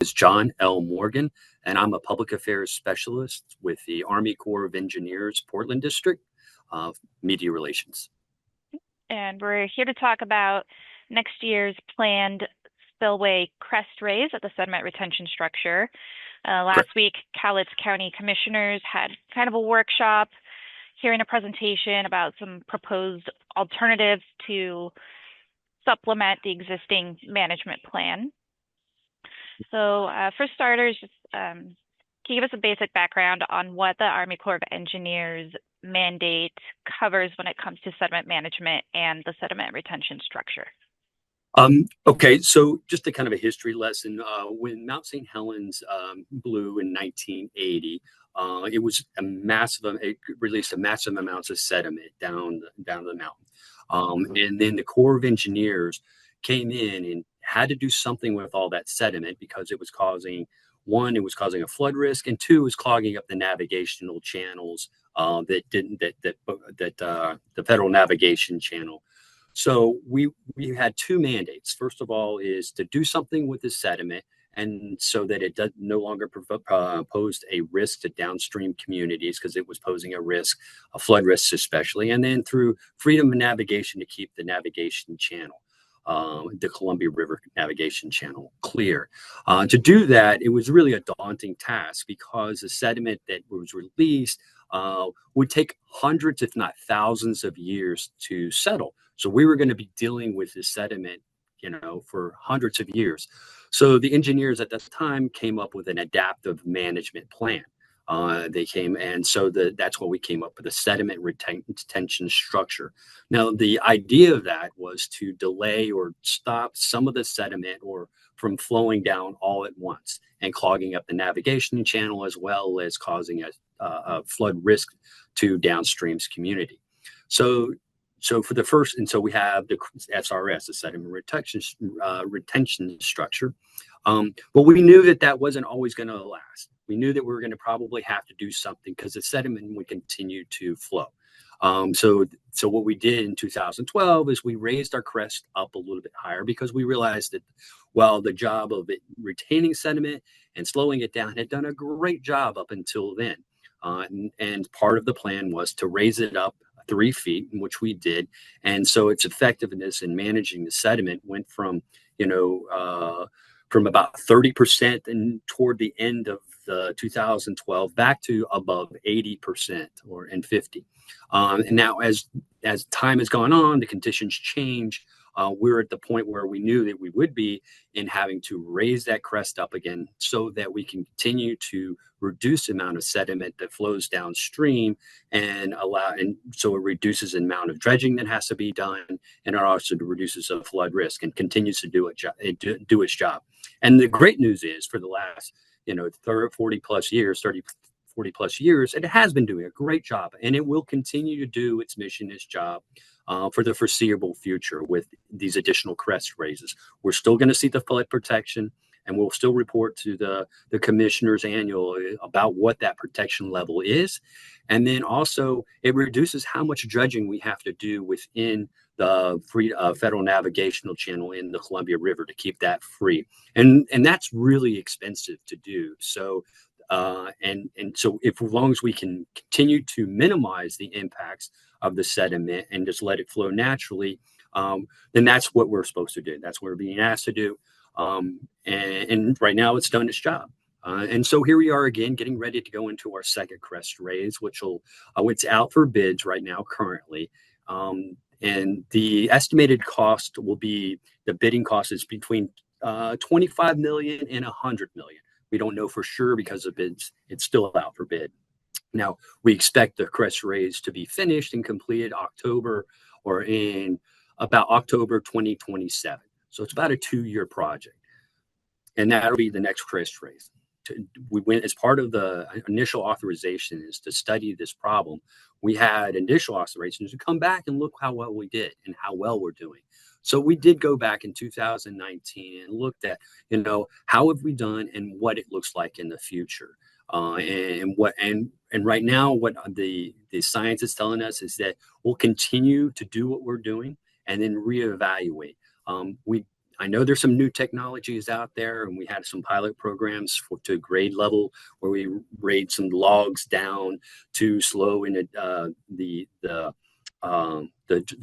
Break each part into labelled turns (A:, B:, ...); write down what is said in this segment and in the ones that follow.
A: is John L. Morgan, and I'm a public affairs specialist with the Army Corps of Engineers, Portland District, Media Relations.
B: And we're here to talk about next year's planned spillway crest raise at the sediment retention structure. Last week, Cowlitz County Commissioners had kind of a workshop hearing a presentation about some proposed alternatives to supplement the existing management plan. So for starters, just can you give us a basic background on what the Army Corps of Engineers mandate covers when it comes to sediment management and the sediment retention structure?
A: Okay, so just a kind of a history lesson. When Mount St. Helens blew in 1980, it was a massive. It released a massive amounts of sediment down the mountain, and then the Corps of Engineers came in and had to do something with all that sediment because it was causing a flood risk, and two, it was clogging up the navigational channels that the Federal Navigation Channel. So we had two mandates. First of all, is to do something with the sediment, and so that it does no longer posed a risk to downstream communities because it was posing a risk, a flood risk especially, and then through freedom of navigation to keep the navigation channel, the Columbia River navigation channel, clear. To do that, it was really a daunting task because the sediment that was released would take hundreds, if not thousands of years to settle. So we were going to be dealing with this sediment, for hundreds of years. So the engineers at that time came up with an adaptive management plan. That's what we came up with, a sediment retention structure. Now, the idea of that was to delay or stop some of the sediment or from flowing down all at once and clogging up the navigation channel, as well as causing a flood risk to downstream's community. So we have the SRS, the sediment retention structure. But we knew that wasn't always going to last. We knew that we were going to probably have to do something because the sediment would continue to flow. So what we did in 2012 is we raised our crest up a little bit higher because we realized that, well, the job of it retaining sediment and slowing it down had done a great job up until then. And part of the plan was to raise it up 3 feet, which we did. And so its effectiveness in managing the sediment went from about 30% and toward the end of 2012 back to above 80% and 50. And now as time has gone on, the conditions change. We're at the point where we knew that we would be in having to raise that crest up again so that we can continue to reduce the amount of sediment that flows downstream and so it reduces the amount of dredging that has to be done, and it also reduces the flood risk and continues to do its job. And the great news is, for the last 40 plus years, it has been doing a great job, and it will continue to do its mission, its job for the foreseeable future with these additional crest raises. We're still going to see the flood protection, and we'll still report to the commissioners annually about what that protection level is. And then also it reduces how much dredging we have to do within the Federal Navigational Channel in the Columbia River to keep that free. And that's really expensive to do. So as long as we can continue to minimize the impacts of the sediment and just let it flow naturally, then that's what we're supposed to do. That's what we're being asked to do. And right now it's done its job. And so here we are again, getting ready to go into our second crest raise, which it's out for bids right now currently. And the estimated cost the bidding cost is between $25 million and $100 million. We don't know for sure because of bids. It's still out for bid. Now, we expect the crest raise to be finished and completed in about October 2027. So it's about a 2-year project. And that'll be the next crest raise. We went as part of the initial authorization is to study this problem. We had initial authorizations to come back and look how well we did and how well we're doing. So we did go back in 2019 and looked at, how have we done and what it looks like in the future. And right now, what the science is telling us is that we'll continue to do what we're doing and then reevaluate. I know there's some new technologies out there, and we had some pilot programs to grade level where we grade some logs down to slow in the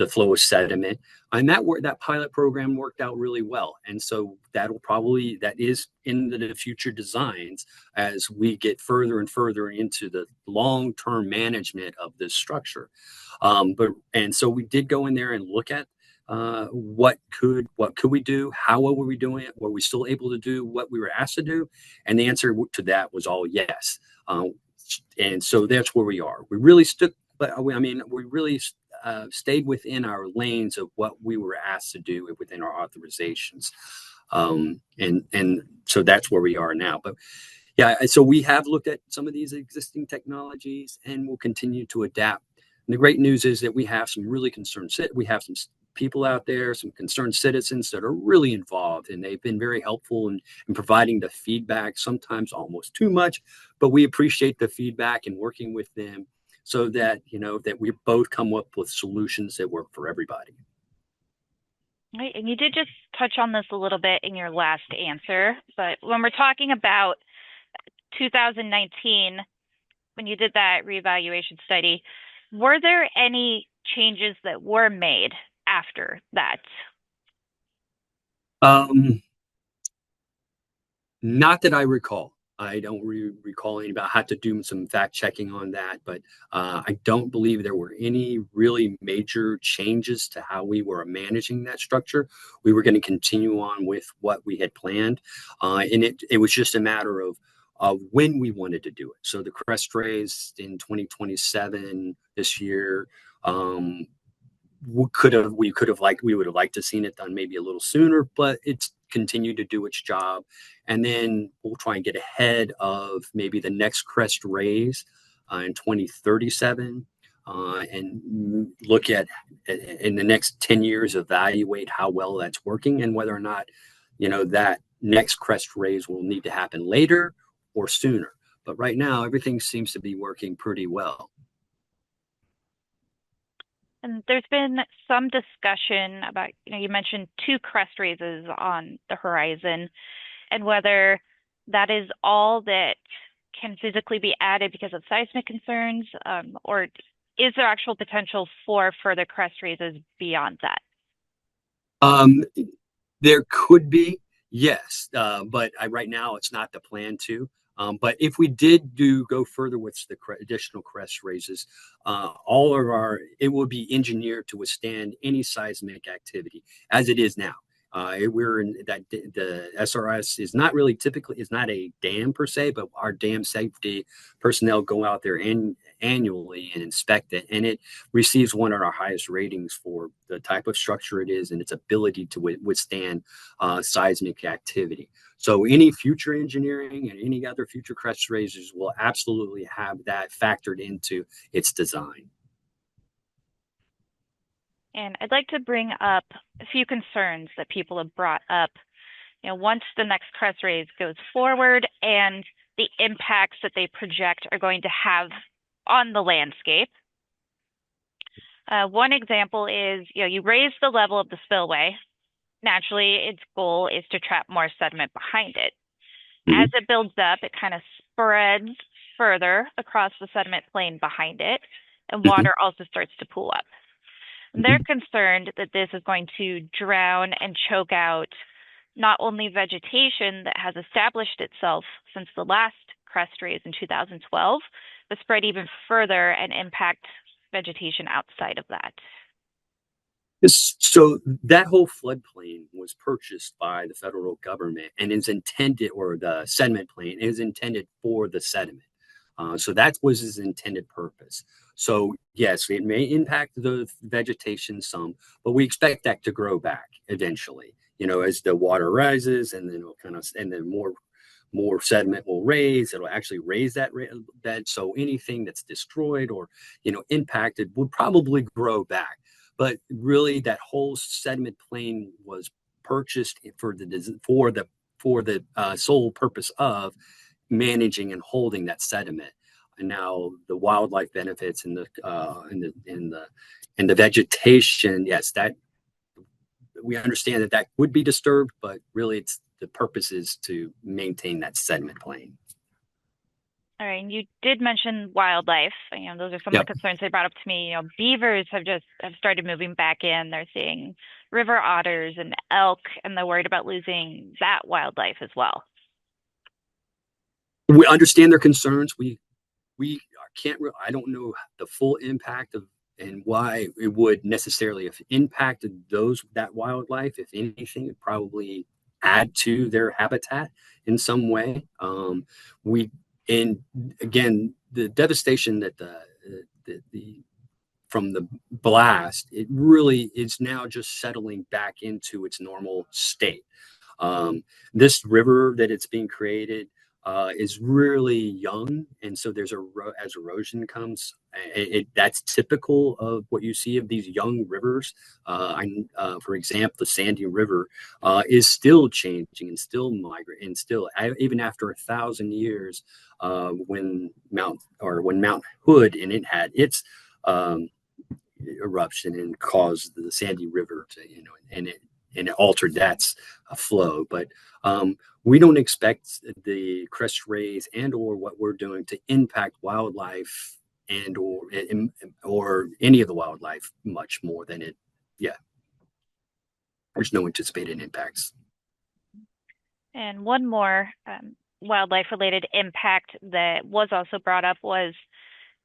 A: flow of sediment, and that pilot program worked out really well. And so that is in the future designs as we get further and further into the long-term management of this structure. So we did go in there and look at what could we do, how well were we doing it, were we still able to do what we were asked to do, and the answer to that was all yes. And so that's where we are. We really stood, but I mean, we really stayed within our lanes of what we were asked to do within our authorizations. And so that's where we are now. But yeah, so we have looked at some of these existing technologies and we'll continue to adapt. And the great news is that we have some really concerned, we have some people out there, some concerned citizens that are really involved, and they've been very helpful in providing the feedback, sometimes almost too much, but we appreciate the feedback and working with them so that, that we both come up with solutions that work for everybody.
B: Right. And you did just touch on this a little bit in your last answer, but when we're talking about 2019, when you did that reevaluation study, were there any changes that were made after that?
A: Not that I recall. I don't recall any about. I had to do some fact checking on that, but I don't believe there were any really major changes to how we were managing that structure. We were going to continue on with what we had planned, and it was just a matter of when we wanted to do it. So the crest raise in 2027 this year. We would have liked to seen it done maybe a little sooner, but it's continued to do its job. And then we'll try and get ahead of maybe the next crest raise in 2037 and look at in the next 10 years, evaluate how well that's working and whether or not, that next crest raise will need to happen later or sooner. But right now, everything seems to be working pretty well.
B: And there's been some discussion about, you mentioned 2 crest raises on the horizon and whether that is all that can physically be added because of seismic concerns, or is there actual potential for further crest raises beyond that?
A: There could be, yes, but right now it's not the plan to. But if we did go further with the additional crest raises, it will be engineered to withstand any seismic activity as it is now. We're in that the SRS is not a dam per se, but our dam safety personnel go out there annually and inspect it, and it receives one of our highest ratings for the type of structure it is and its ability to withstand seismic activity. So any future engineering and any other future crest raises will absolutely have that factored into its design.
B: And I'd like to bring up a few concerns that people have brought up, once the next crest raise goes forward and the impacts that they project are going to have on the landscape. One example is, you raise the level of the spillway. Naturally, its goal is to trap more sediment behind it. Mm-hmm. As it builds up, it kind of spreads further across the sediment plain behind it, and water also starts to pool up. They're concerned that this is going to drown and choke out not only vegetation that has established itself since the last crest raise in 2012, but spread even further and impact vegetation outside of that.
A: So that whole floodplain was purchased by the federal government and is intended, or the sediment plain is intended for the sediment. So that was its intended purpose. So yes, it may impact the vegetation some, but we expect that to grow back eventually. As the water rises, and then more sediment will raise. It'll actually raise that bed. So anything that's destroyed or impacted would probably grow back. But really, that whole sediment plain was purchased for the sole purpose of managing and holding that sediment. And now the wildlife benefits and the vegetation, yes, that we understand that that would be disturbed, but really it's the purpose is to maintain that sediment plane.
B: All right, and you did mention wildlife. Those are some of
A: Yep.
B: the concerns they brought up to me. Beavers have started moving back in. They're seeing river otters and elk, and they're worried about losing that wildlife as well.
A: We understand their concerns. We can't. I don't know the full impact of and why it would necessarily have impacted that wildlife. If anything, it probably add to their habitat in some way. We and again the devastation that the from the blast, it really is now just settling back into its normal state. This river that it's being created is really young, and so as erosion comes, that's typical of what you see of these young rivers. For example, the Sandy River is still changing and still migrating, and still even after 1,000 years, when Mount Hood and it had its eruption and caused the Sandy River to and it altered that flow. But we don't expect the crest rays and or what we're doing to impact wildlife and or any of the wildlife much more than it. Yeah, there's no anticipated impacts.
B: And one more wildlife related impact that was also brought up was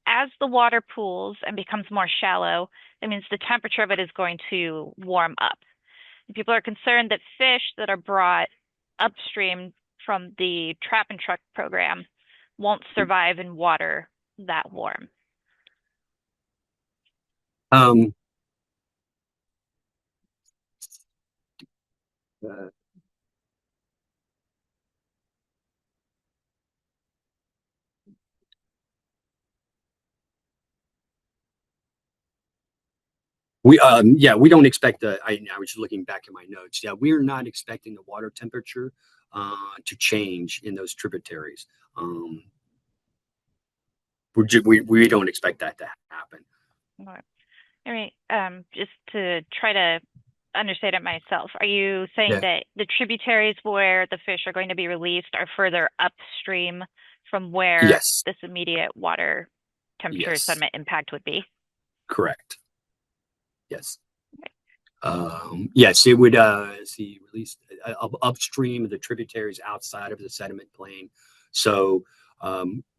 B: as the water pools and becomes more shallow, that means the temperature of it is going to warm up. People are concerned that fish that are brought upstream from the trap and truck program won't survive in water that warm.
A: We don't expect I was just looking back at my notes. Yeah, we are not expecting the water temperature to change in those tributaries. We don't expect that to happen.
B: All right. Just to try to understand it myself, are you saying that the tributaries where the fish are going to be released are further upstream from where this immediate water temperature sediment impact would be?
A: Correct. Yes. Yes, it would see released upstream of the tributaries outside of the sediment plain. So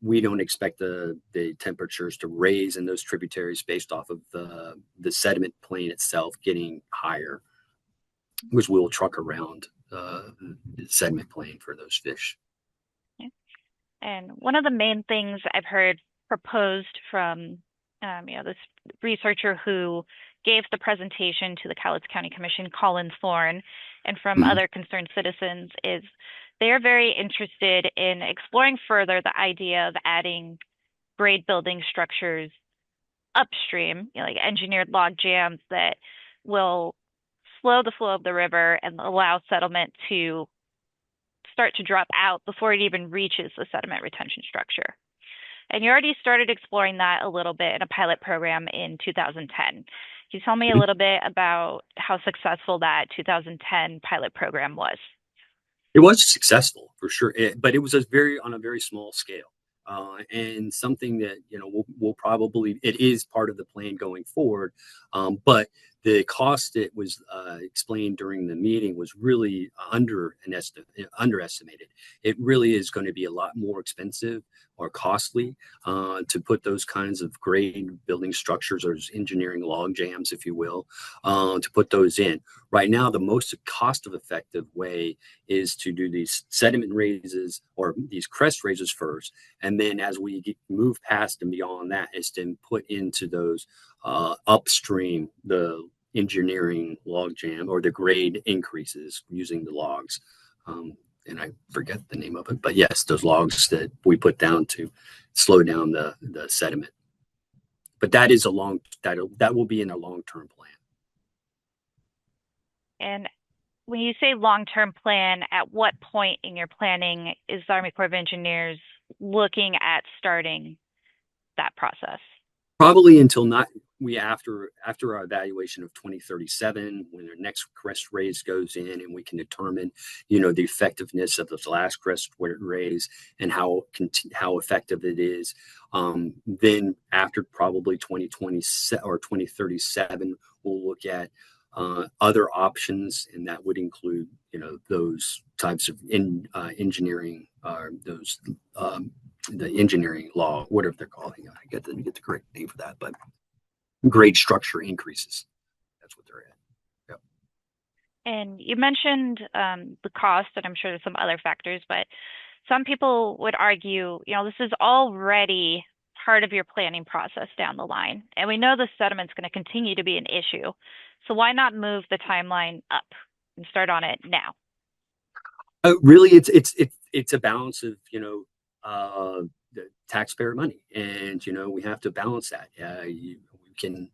A: we don't expect the temperatures to raise in those tributaries based off of the sediment plain itself getting higher, because we'll truck around the sediment plain for those fish.
B: Okay. And one of the main things I've heard proposed from this researcher who gave the presentation to the Cowlitz County Commission, Colin Thorne, and from other concerned citizens is they are very interested in exploring further the idea of adding grade building structures upstream, like engineered log jams that will slow the flow of the river and allow settlement to start to drop out before it even reaches the sediment retention structure. And you already started exploring that a little bit in a pilot program in 2010. Can you tell me a little bit about how successful that 2010 pilot program was?
A: It was successful for sure, but it was on a very small scale, and something that we'll probably it is part of the plan going forward, but the cost it was explained during the meeting was really underestimated. It really is going to be a lot more expensive or costly to put those kinds of grade building structures or engineering log jams, if you will, to put those in. Right now, the most cost-effective way is to do these sediment raises or these crest raises first, and then as we move past and beyond that, is to put into those upstream the engineering log jam or the grade increases using the logs. And I forget the name of it, but yes, those logs that we put down to slow down the sediment. But that is that will be in a long-term plan.
B: And when you say long-term plan, at what point in your planning is the Army Corps of Engineers looking at starting that process?
A: Probably until not we after our evaluation of 2037, when our next crest raise goes in, and we can determine, the effectiveness of those last crest raise and how effective it is. Then after probably 2027 or 2037, we'll look at other options, and that would include, those types of engineering, those the engineering law, whatever they're calling it. I get the correct name for that, but grade structure increases. That's what they're at. Yep.
B: And you mentioned the cost, and I'm sure there's some other factors, but some people would argue, this is already part of your planning process down the line. And we know the sediment's going to continue to be an issue. So why not move the timeline up and start on it now?
A: Really, it's a balance of, the taxpayer money, and we have to balance that. We can,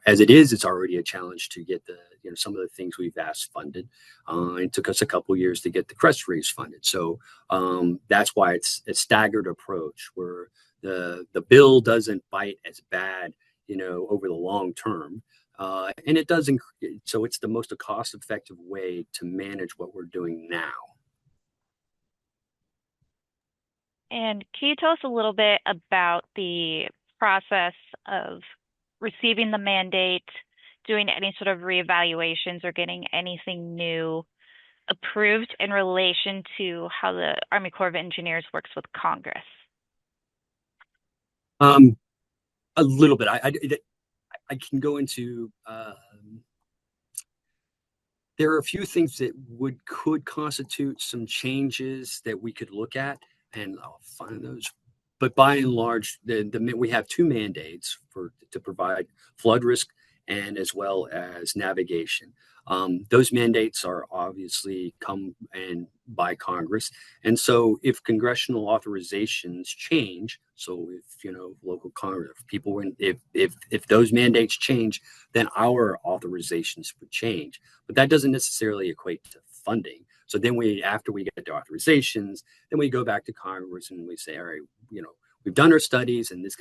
A: as it is, it's already a challenge to get the some of the things we've asked funded. It took us a couple of years to get the crest raise funded, so that's why it's a staggered approach where the bill doesn't bite as bad, over the long term. And it does, so it's the most cost-effective way to manage what we're doing now.
B: And can you tell us a little bit about the process of receiving the mandate, doing any sort of reevaluations, or getting anything new approved in relation to how the Army Corps of Engineers works with Congress?
A: A little bit. I can go into. There are a few things that could constitute some changes that we could look at, and I'll find those. But by and large, we have two mandates to provide flood risk and as well as navigation. Those mandates are obviously come and by Congress, and so if congressional authorizations change, so if local Congress, if people, if those mandates change, then our authorizations would change. But that doesn't necessarily equate to funding. So then after we get the authorizations, then we go back to Congress and we say, all right, we've done our studies, and this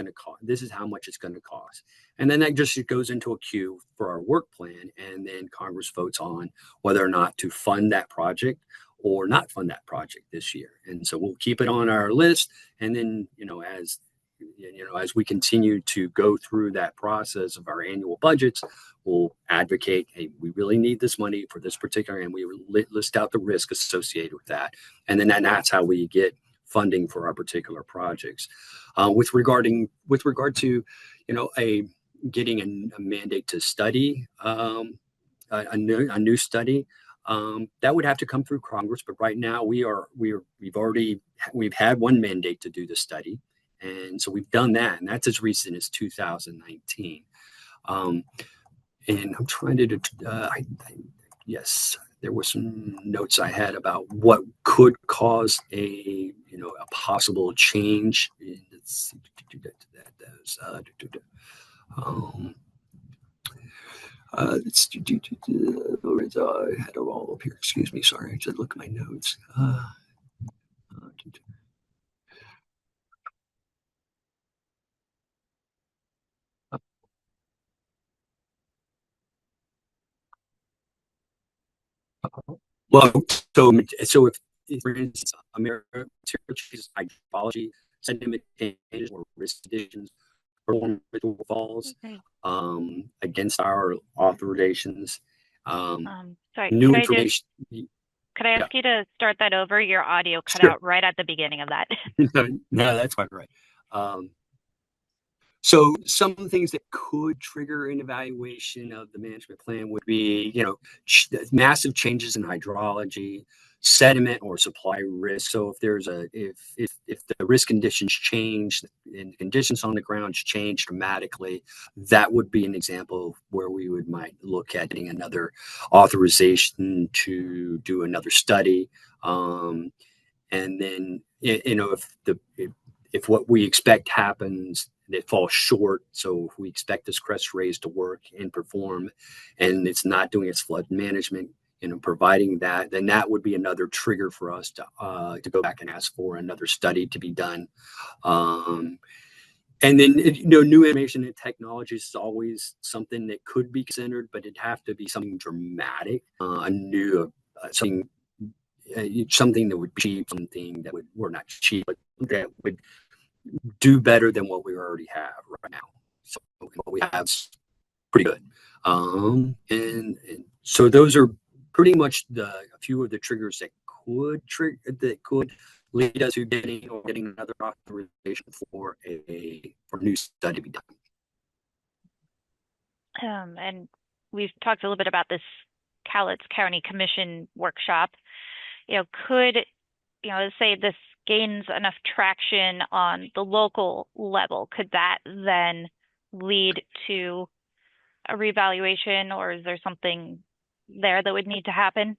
A: is how much it's going to cost. And then that just goes into a queue for our work plan. And then Congress votes on whether or not to fund that project or not fund that project this year. And so we'll keep it on our list. And then, as we continue to go through that process of our annual budgets, we'll advocate, hey, we really need this money for this particular, and we list out the risk associated with that. And then that's how we get funding for our particular projects. With regard to, getting a mandate to study a new study, that would have to come through Congress. But right now we've had one mandate to do the study, and so we've done that, and that's as recent as 2019. And I'm trying to, yes, there were some notes I had about what could cause a possible change. Let's see, I had it all up here. Excuse me, sorry. I just look at my notes. Well, so if for instance, America changes hydrology, sediment changes, or risk conditions, or falls against our authorizations.
B: Sorry,
A: new information.
B: Could I ask you to start that over? Your audio cut out right at the beginning of that.
A: No, that's quite right. So some things that could trigger an evaluation of the management plan would be, massive changes in hydrology, sediment, or supply risk. So if there's if the risk conditions change and conditions on the ground change dramatically, that would be an example where we might look at getting another authorization to do another study. And then, if what we expect happens, it falls short. So if we expect this crest raise to work and perform, and it's not doing its flood management, providing that, then that would be another trigger for us to go back and ask for another study to be done. And then, new information and technology is always something that could be considered, but it'd have to be something dramatic, a new, something that would be cheap, something that would, or not cheap, but that would do better than what we already have right now. So what we have is pretty good. And so those are pretty much a few of the triggers that could lead us to getting another authorization for a new study to be done.
B: And we've talked a little bit about this Cowlitz County Commission workshop. Could, say this gains enough traction on the local level, could that then lead to a reevaluation, or is there something there that would need to happen?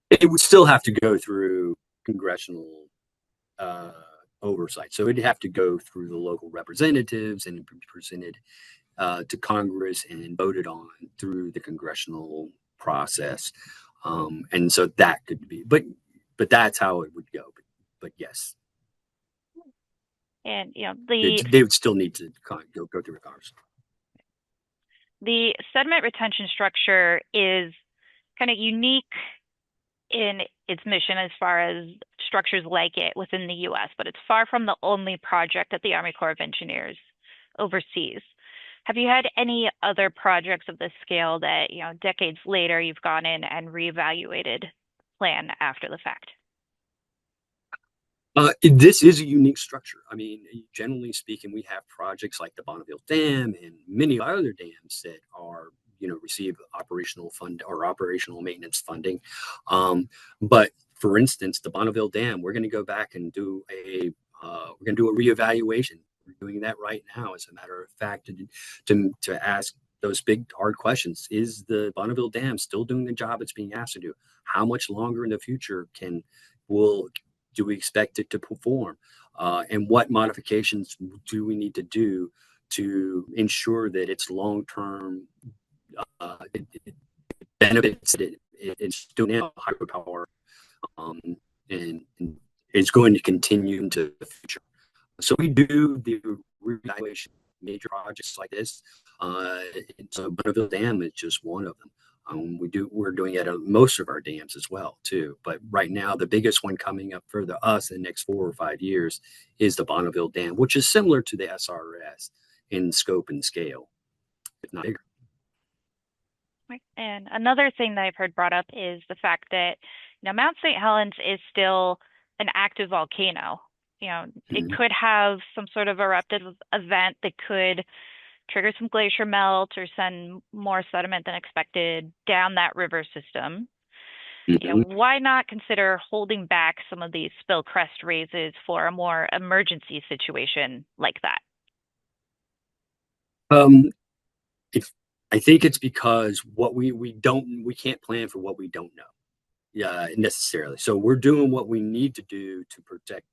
A: It would still have to go through congressional oversight. So it'd have to go through the local representatives and be presented to Congress and voted on through the congressional process. And so that could be, but that's how it would go. But yes.
B: And
A: they would still need to go through Congress.
B: The sediment retention structure is kind of unique in its mission as far as structures like it within the U.S., but it's far from the only project that the Army Corps of Engineers oversees. Have you had any other projects of this scale that, decades later you've gone in and reevaluated plan after the fact?
A: This is a unique structure. I mean, generally speaking, we have projects like the Bonneville Dam and many other dams that are, receive operational fund or operational maintenance funding. But for instance, the Bonneville Dam, we're going to go back and do a reevaluation. We're doing that right now, as a matter of fact, to ask those big hard questions. Is the Bonneville Dam still doing the job it's being asked to do? How much longer in the future do we expect it to perform? And what modifications do we need to do to ensure that its long-term it benefits it's doing now hydropower, and it's going to continue into the future. So we do the reevaluation major projects like this. So Bonneville Dam is just one of them. We're doing it at most of our dams as well too. But right now, the biggest one coming up for us in the next 4 or 5 years is the Bonneville Dam, which is similar to the SRS in scope and scale, if not bigger.
B: And another thing that I've heard brought up is the fact that Mount St. Helens is still an active volcano. It could have some sort of eruptive event that could trigger some glacier melt or send more sediment than expected down that river system. Why not consider holding back some of these spill crest raises for a more emergency situation like that?
A: I think it's because we can't plan for what we don't know, necessarily. So we're doing what we need to do to protect,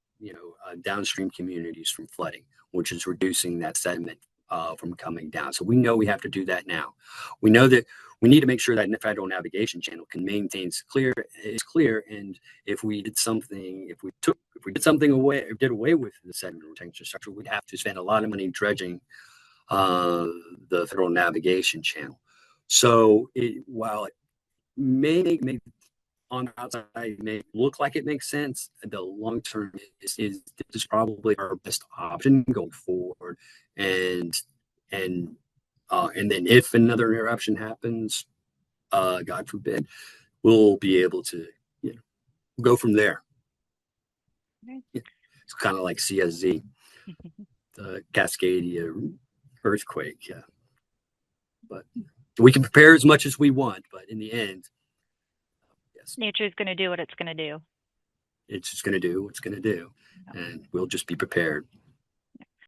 A: downstream communities from flooding, which is reducing that sediment from coming down. So we know we have to do that now. We know that we need to make sure that the federal navigation channel can maintain is clear. And if we did something away, did away with the sediment retention structure, we'd have to spend a lot of money dredging the federal navigation channel. So while it may on the outside it may look like it makes sense, the long term is this is probably our best option going forward. And then if another eruption happens, God forbid, we'll be able to go from there.
B: Right.
A: It's kind of like CSZ, the Cascadia earthquake. Yeah, but we can prepare as much as we want, but in the end, yes,
B: nature's going to do what it's going to do.
A: It's just going to do what it's going to do, and we'll just be prepared.